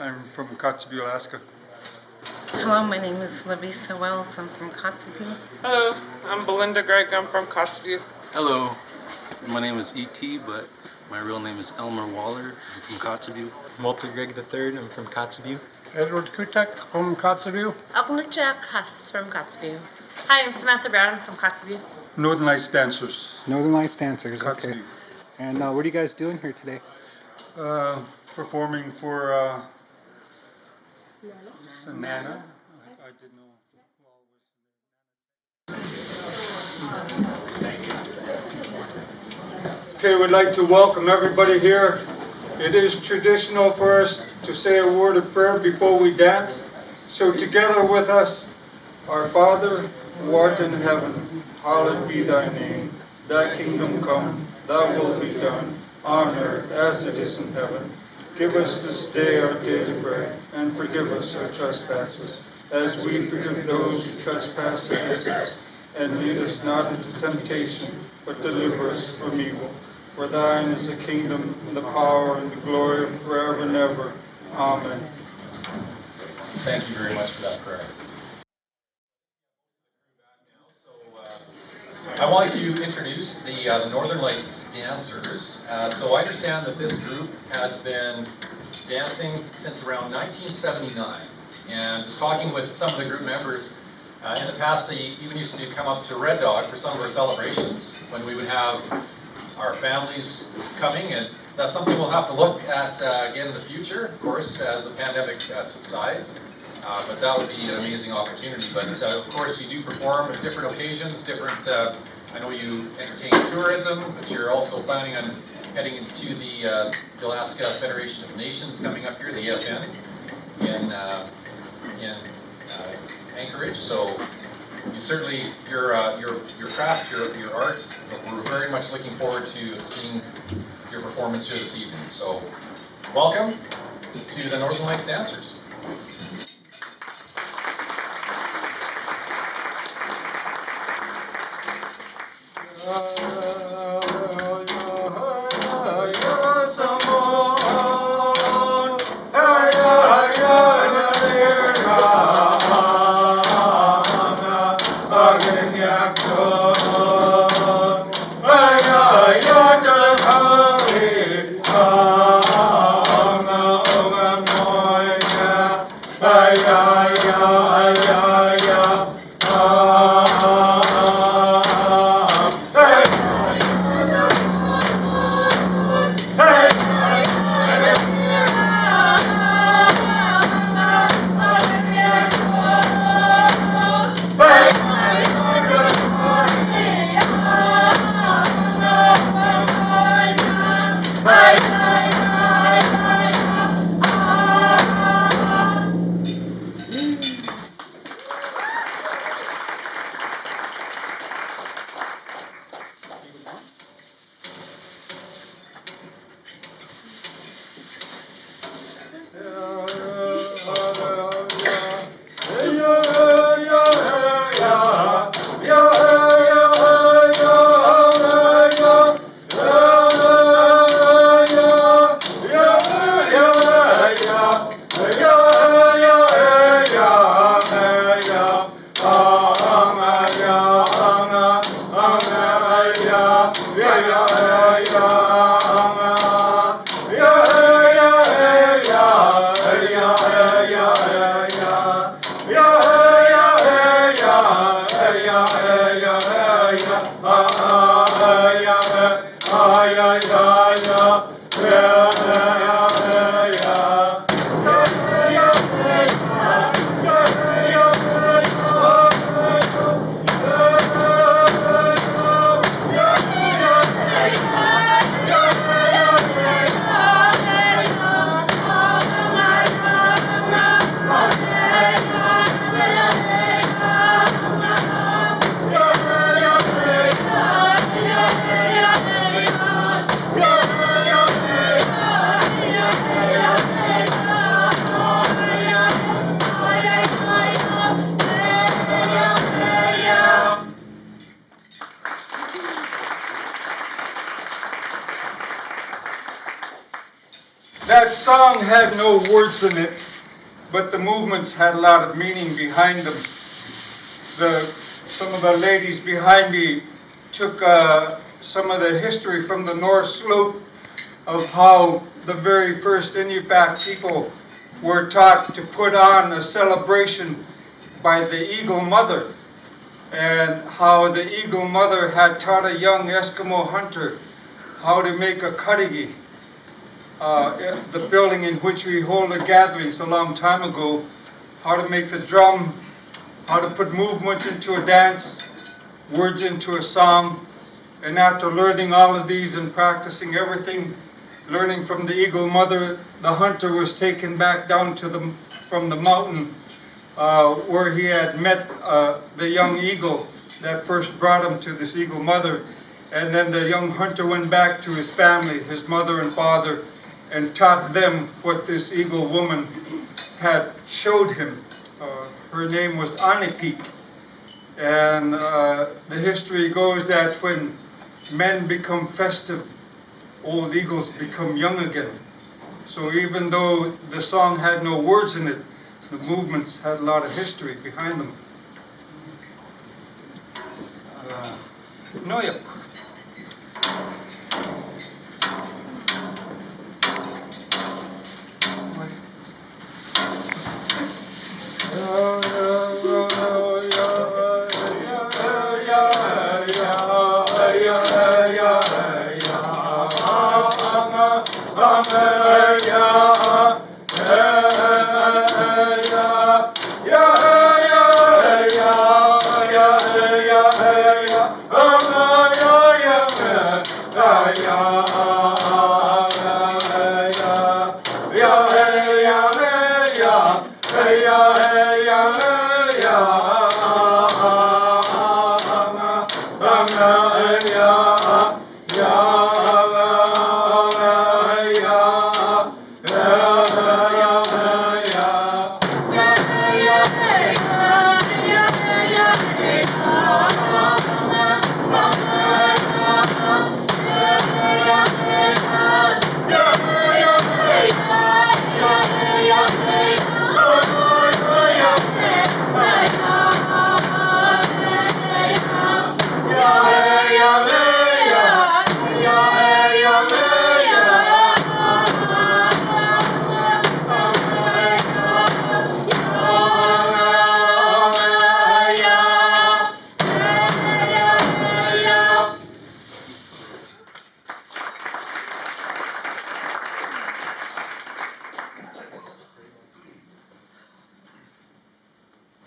I'm from Kotzebue, Alaska. Hello, my name is Lavisa Wells. I'm from Kotzebue. Hello, I'm Belinda Gregg. I'm from Kotzebue. Hello, my name is E.T., but my real name is Elmer Waller. I'm from Kotzebue. Walter Gregg III. I'm from Kotzebue. Edward Kutek from Kotzebue. Agnieszka Huss from Kotzebue. Hi, I'm Samantha Brown from Kotzebue. Northern Lights Dancers. Northern Lights Dancers, Kotzebue. okay. And what are you guys doing here today? Performing for Nana. I didn't know. Okay, we'd like to welcome everybody here. It is traditional for us to say a word of prayer before we dance. So together with us, our Father, who art in heaven, hallowed be thy name. Thy kingdom come, thy will be done, on earth as it is in heaven. Give us this day our daily bread, and forgive us our trespasses, as we forgive those who trespass against us. And lead us not into temptation, but deliver us from evil. For thine is the kingdom, and the power, and the glory forever and ever. Amen. Thank you very much for that prayer. I want to introduce the Northern Lights Dancers. So I understand that this group has been dancing since around 1979. And just talking with some of the group members, in the past they even used to come up to Red Dog for some of our celebrations when we would have our families coming, and that's something we'll have to look at again in the future, of course, as the pandemic subsides. But that would be an amazing opportunity. But of course, you do perform at different occasions, different. I know you entertain tourism, but you're also planning on heading into the Alaska Federation of Nations coming up here, the AFN, in Anchorage. So you certainly your craft, your art. We're very much looking forward to seeing your performance here this evening. So welcome to the Northern Lights Dancers. That song had no words in it, but the movements had a lot of meaning behind them. Some of the ladies behind me took some of the history from the North Slope of how the very first Inupiaq people were taught to put on a celebration by the Eagle Mother, and how the Eagle Mother had taught a young Eskimo hunter how to make a kadigi. The building in which we hold the gatherings a long time ago, how to make the drum, how to put movements into a dance, words into a song. And after learning all of these and practicing everything, learning from the Eagle Mother, the hunter was taken back down to from the mountain where he had met the young eagle that first brought him to this Eagle Mother. And then the young hunter went back to his family, his mother and father, and taught them what this eagle woman had showed him. Her name was Anipi. And the history goes that when men become festive, old eagles become young again. So even though the song had no words in it, the movements had a lot of history behind them. Noyak.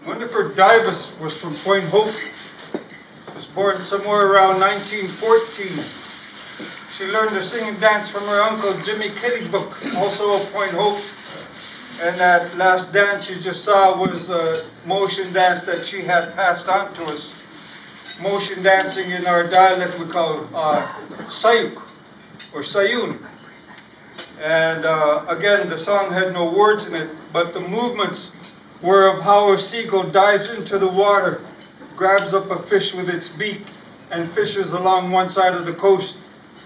Winifred Divas was from Point Hope. Was born somewhere around 1914. She learned to sing and dance from her uncle Jimmy Killybook, also of Point Hope. And that last dance you just saw was a motion dance that she had passed on to us. Motion dancing in our dialect we call sayuk or sayun. And again, the song had no words in it, but the movements were of how a seagull dives into the water, grabs up a fish with its beak, and fishes along one side of the coast,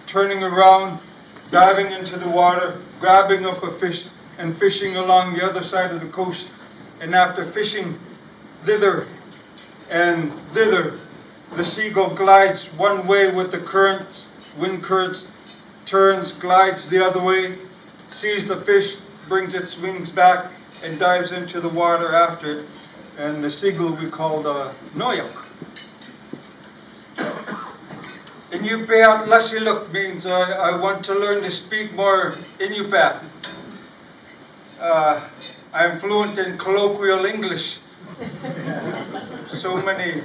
turning around, diving into the water, grabbing up a fish, and fishing along the other side of the coast. And after fishing thither and thither, the seagull glides one way with the currents, wind currents, turns, glides the other way, sees the fish, brings its wings back, and dives into the water after it. And the seagull we called Noyak. Inupiaq Lasiluk means I want to learn to speak more Inupiaq. I'm fluent in colloquial English. So many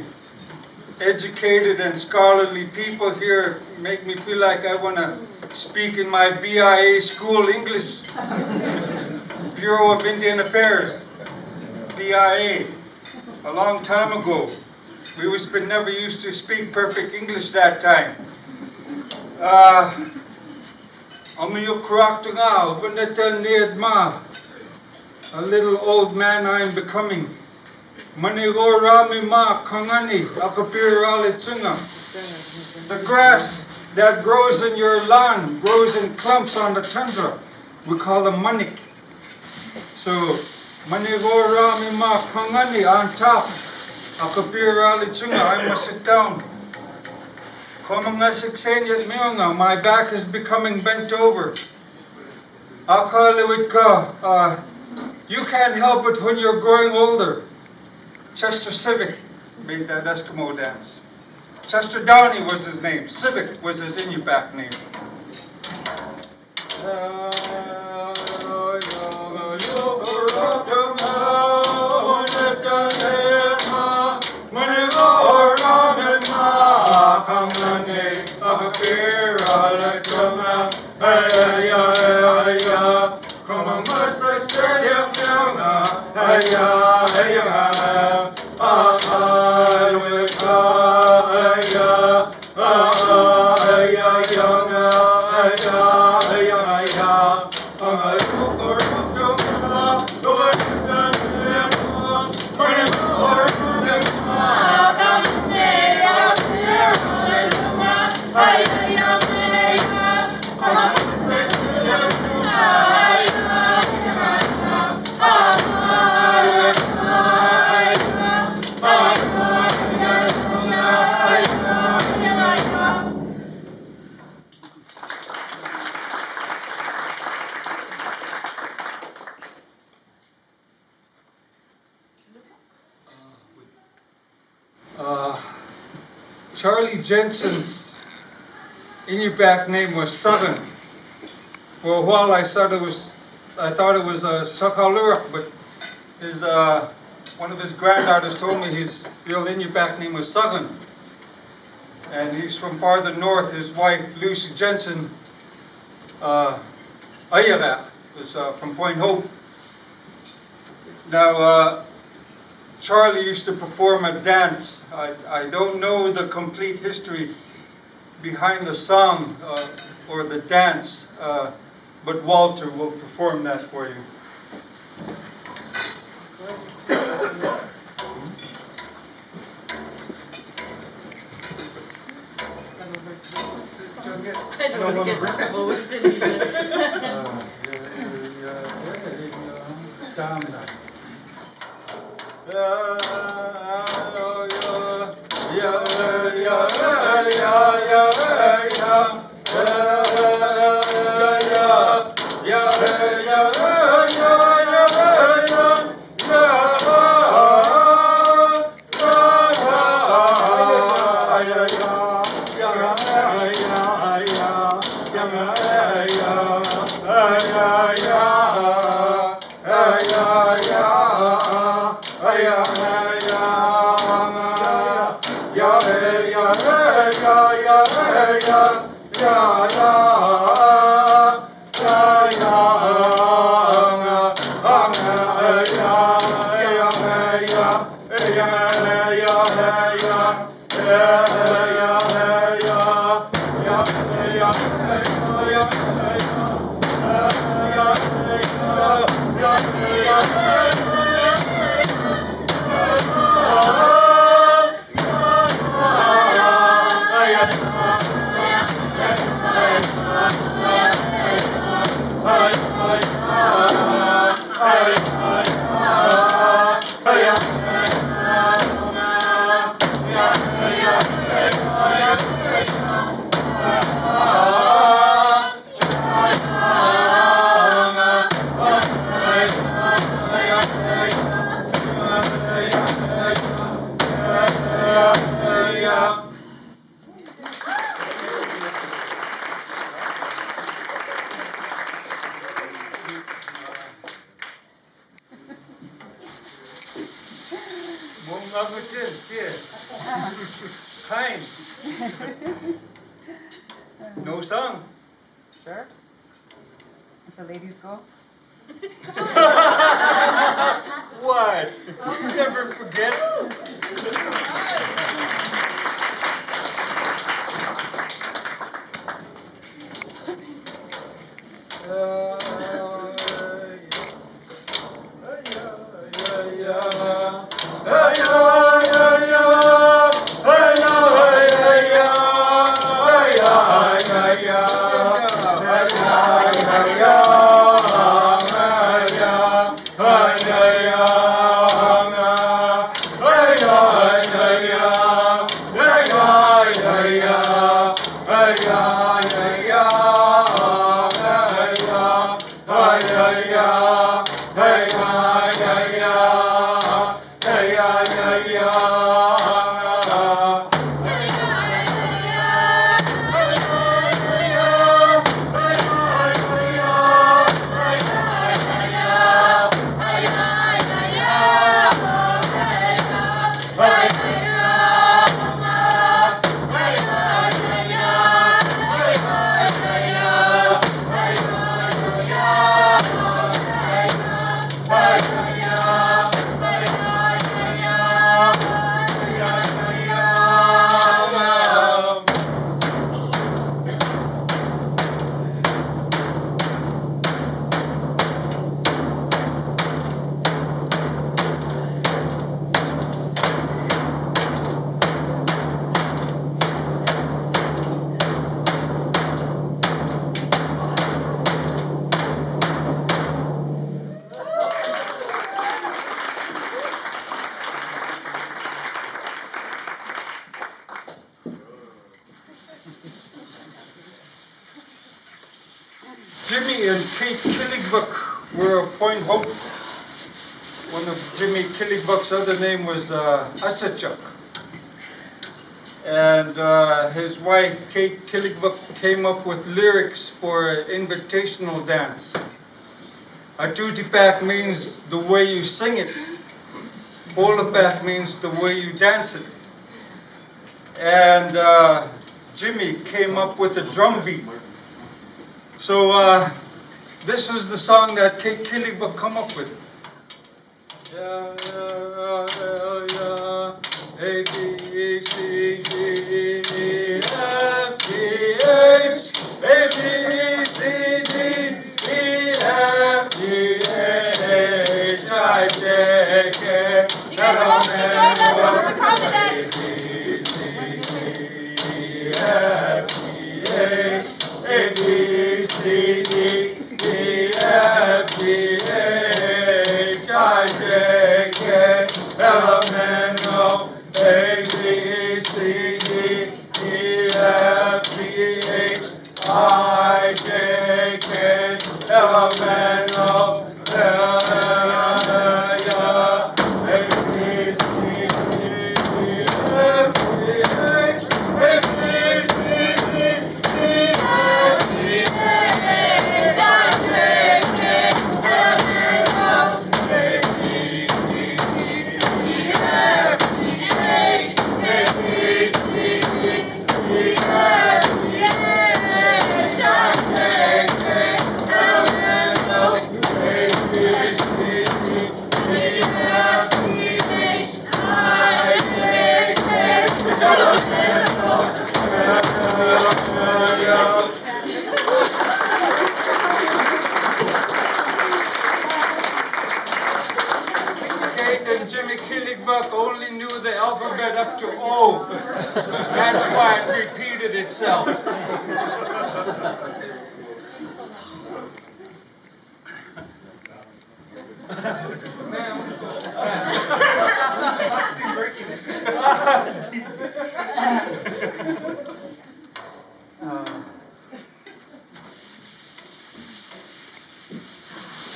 educated and scholarly people here make me feel like I want to speak in my BIA school English. Bureau of Indian Affairs, BIA, a long time ago. We never used to speak perfect English that time. A little old man I'm becoming. The grass that grows in your lawn grows in clumps on the tundra. We call them manik. So, manigo rami ma kangani on top. Akapir rali chunga, I must sit down. Komanga siksenya mionga, my back is becoming bent over. Akaliwika, you can't help it when you're growing older. Chester Civic made that Eskimo dance. Chester Downey was his name. Civic was his Inupiaq name. Charlie Jensen's Inupiaq name was Southern. For a while I thought it was Sakaluruk, but one of his granddaughters told me his real Inupiaq name was Southern. And he's from farther north. His wife, Lucy Jensen, Ayarak, was from Point Hope. Now, Charlie used to perform a dance. I don't know the complete history behind the song or the dance, but Walter will perform that for you. I don't want to get in trouble with Kind. No song. Sure. If the ladies go. What? You never forget. Jimmy and Kate Killigbuck were a Point Hope. One of Jimmy Killigbuck's other name was Asachuk. And his wife, Kate Killigbuck, came up with lyrics for an invitational dance. A tutti-pack means the way you sing it. Holapack means the way you dance it. And Jimmy came up with a drum beat. So this is the song that Kate Killigbuck come up with. Yeah, yeah, yeah, A, B, C, D, E, F, G, H, A, B, C, D, E, F, G, H, I, J, K, You guys are welcome to join us. This is a crowd dance. A, B, C, D, E, F, G, H, I, J, K, L, M, N, O, A, B, C, D, E, F, G, H, I, J, K, L, M, N, O, Kate and Jimmy Killigbuck only knew the alphabet up to O. That's why it repeated itself.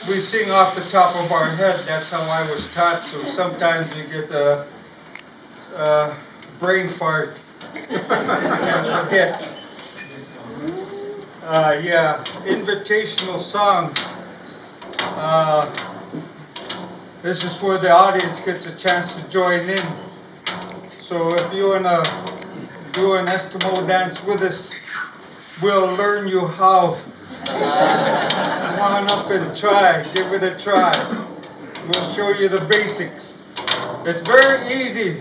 We sing off the top of our head. That's how I was taught. So sometimes we get a brain fart and forget. Yeah, invitational songs. This is where the audience gets a chance to join in. So if you want to do an Eskimo dance with us, we'll learn you how. Come on up and try. Give it a try. We'll show you the basics. It's very easy.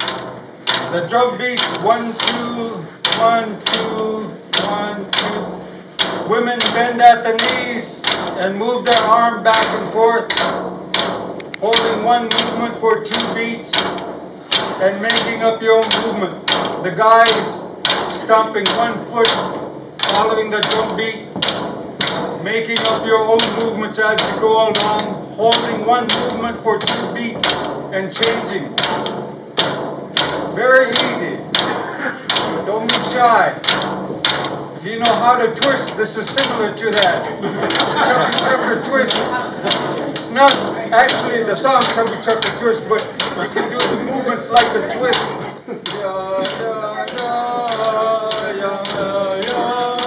The drum beats 1, 2, 1, 2, 1, 2. Women bend at the knees and move their arm back and forth, holding one movement for 2 beats and making up your own movement. The guys stomping 1 foot, following the drum beat, making up your own movements as you go along, holding 1 movement for 2 beats and changing. Very easy. Don't be shy. If you know how to twist, this is similar to that. Chubby Trucker twist. It's not actually the song Chubby Trucker twist, but you can do the movements like the twist. Yeah, yeah, yeah, yeah, yeah, yeah,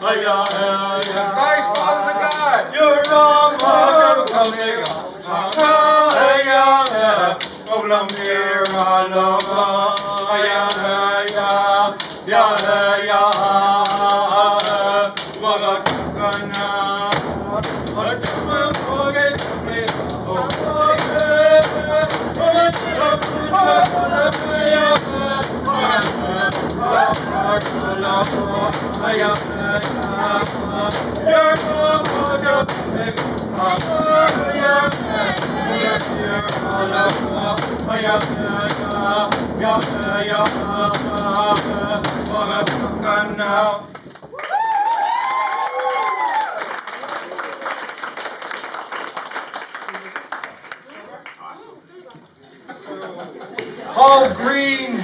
Guys, follow the guy. Paul Green,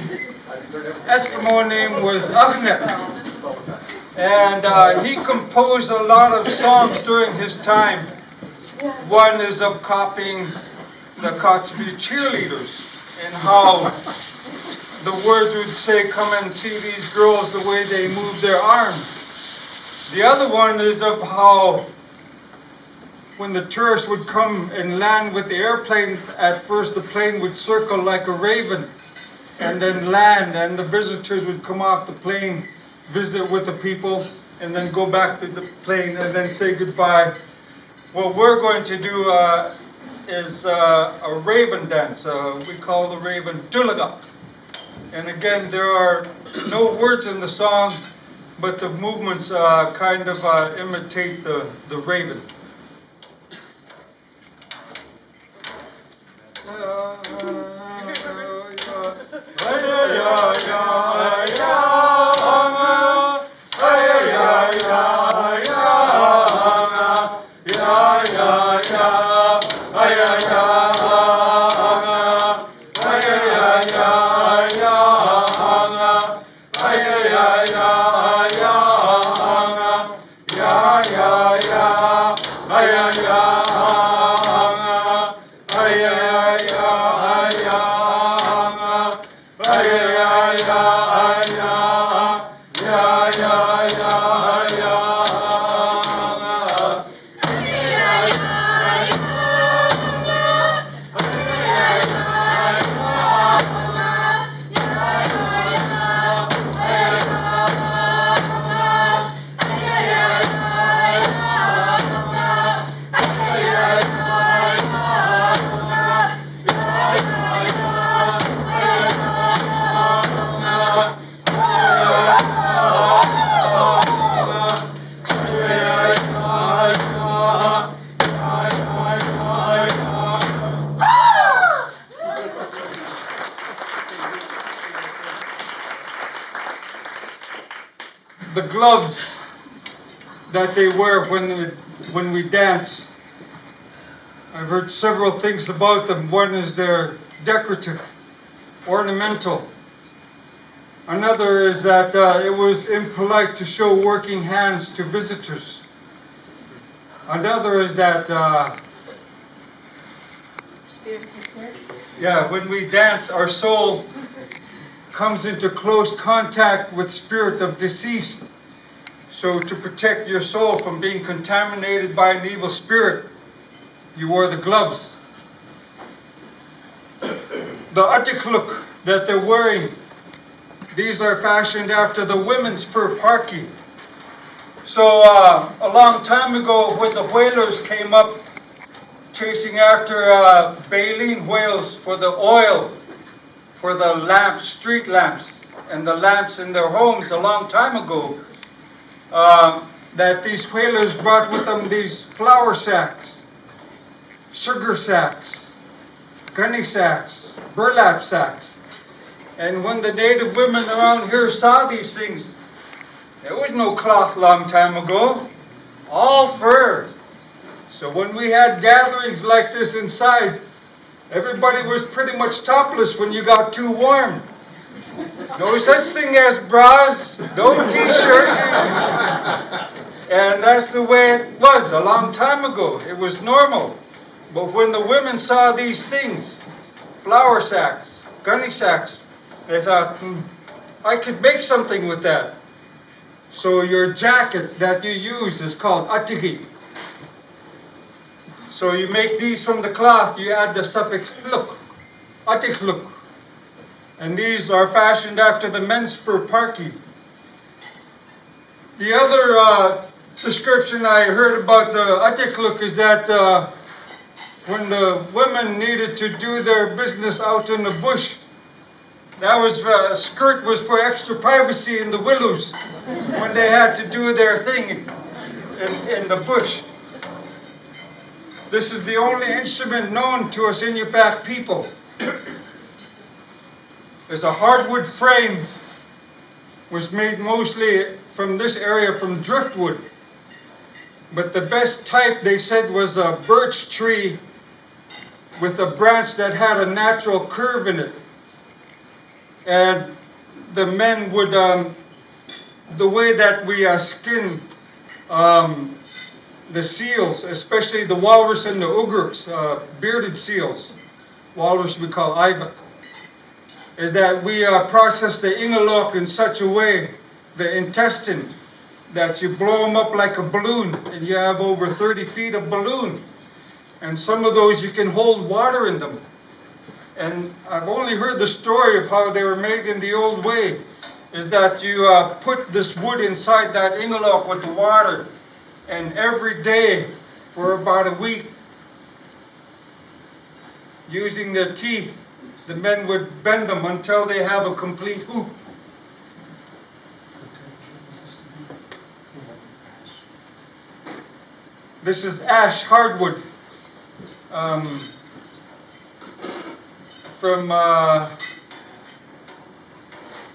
Eskimo name was Agnet, and he composed a lot of songs during his time. One is of copying the Kotzebue cheerleaders and how the words would say, "Come and see these girls, the way they move their arms." The other one is of how when the tourists would come and land with the airplane, at first the plane would circle like a raven and then land, and the visitors would come off the plane, visit with the people, and then go back to the plane and then say goodbye. What we're going to do is a raven dance. We call the raven Nullagvik. And again, there are no words in the song, but the movements kind of imitate the raven. The gloves that they wear when we dance, I've heard several things about them. One is they're decorative, ornamental. Another is that it was impolite to show working hands to visitors. Another is that when we dance, our soul comes into close contact with spirit of deceased. So to protect your soul from being contaminated by an evil spirit, you wore the gloves. The Attire that they're wearing, these are fashioned after the women's fur parkie. So a long time ago, when the whalers came up chasing after baleen whales for the oil, for the lamps, street lamps, and the lamps in their homes a long time ago, that these whalers brought with them these flour sacks, sugar sacks, gunny sacks, burlap sacks. And when the native women around here saw these things, there was no cloth long time ago, all fur. So when we had gatherings like this inside, everybody was pretty much topless when you got too warm. No such thing as bras, no t-shirt. And that's the way it was a long time ago. It was normal. But when the women saw these things, flour sacks, gunny sacks, they thought, I could make something with that. So your jacket that you use is called Attire. So you make these from the cloth, you add the suffix luk, Attire. And these are fashioned after the men's fur parkie. The other description I heard about the Attire is that when the women needed to do their business out in the bush, that was skirt was for extra privacy in the willows when they had to do their thing in the bush. This is the only instrument known to us Inupiaq people. There's a hardwood frame, was made mostly from this area from driftwood. But the best type, they said, was a birch tree with a branch that had a natural curve in it. And the men would, the way that we skin the seals, especially the walrus and the ugruks, bearded seals, walrus we call iva, is that we process the ingalok in such a way, the intestine, that you blow them up like a balloon, and you have over 30 feet of balloon. And some of those you can hold water in them. And I've only heard the story of how they were made in the old way, is that you put this wood inside that ingalok with the water, and every day for about a week, using their teeth, the men would bend them until they have a complete hoop. This is ash hardwood from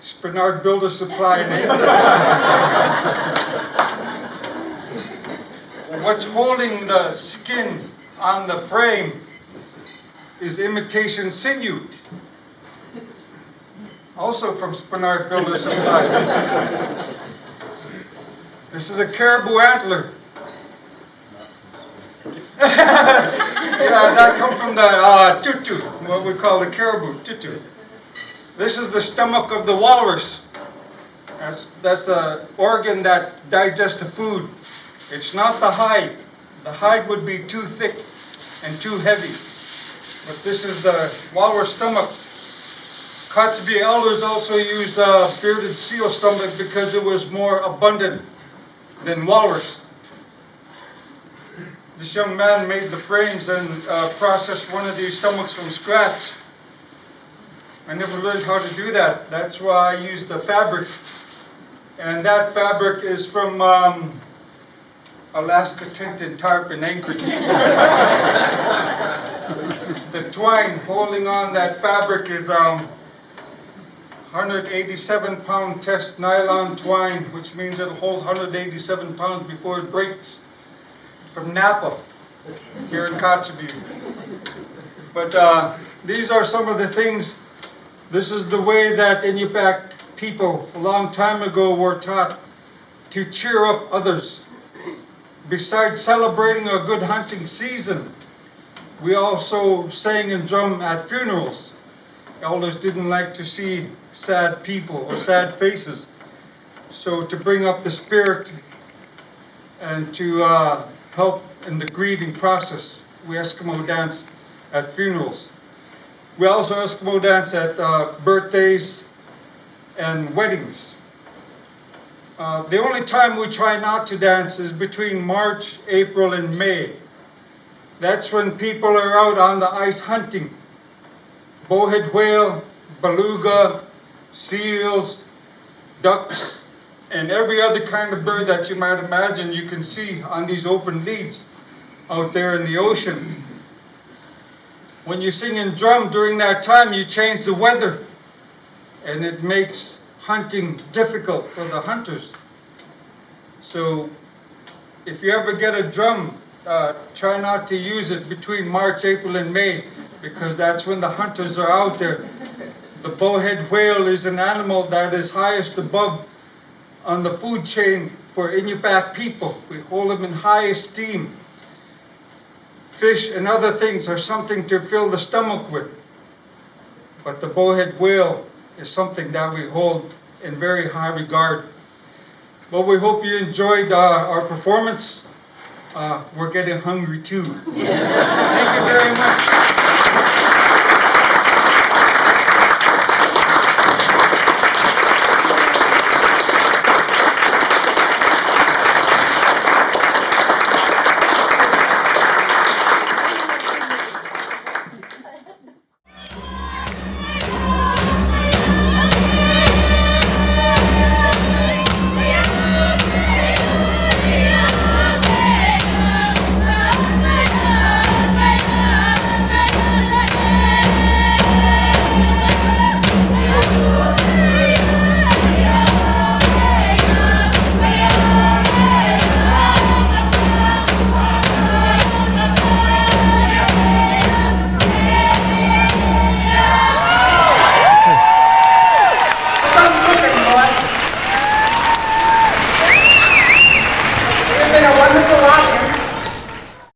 Spinard Builder Supply. What's holding the skin on the frame is imitation sinew, also from Spinard Builder Supply. This is a caribou antler. Yeah, that comes from the tutu, what we call the caribou, tutu. This is the stomach of the walrus. That's the organ that digests the food. It's not the hide. The hide would be too thick and too heavy. But this is the walrus stomach. Kotzebue elders also used bearded seal stomach because it was more abundant than walrus. This young man made the frames and processed one of these stomachs from scratch. I never learned how to do that. That's why I used the fabric. And that fabric is from Alaska tinted tarp in Anchorage. The twine holding on that fabric is 187-pound test nylon twine, which means it'll hold 187 pounds before it breaks, from Napa, here in Kotzebue. But these are some of the things. This is the way that Inupiaq people a long time ago were taught to cheer up others. Besides celebrating a good hunting season, we also sang and drum at funerals. Elders didn't like to see sad people or sad faces. So to bring up the spirit and to help in the grieving process, we Eskimo dance at funerals. We also Eskimo dance at birthdays and weddings. The only time we try not to dance is between March, April, and May. That's when people are out on the ice hunting. Bowhead whale, beluga, seals, ducks, and every other kind of bird that you might imagine you can see on these open leads out there in the ocean. When you sing and drum during that time, you change the weather, and it makes hunting difficult for the hunters. So if you ever get a drum, try not to use it between March, April, and May, because that's when the hunters are out there. The bowhead whale is an animal that is highest above on the food chain for Inupiaq people. We hold them in high esteem. Fish and other things are something to fill the stomach with. But the bowhead whale is something that we hold in very high regard. Well, we hope you enjoyed our performance. We're getting hungry too. Thank you very much.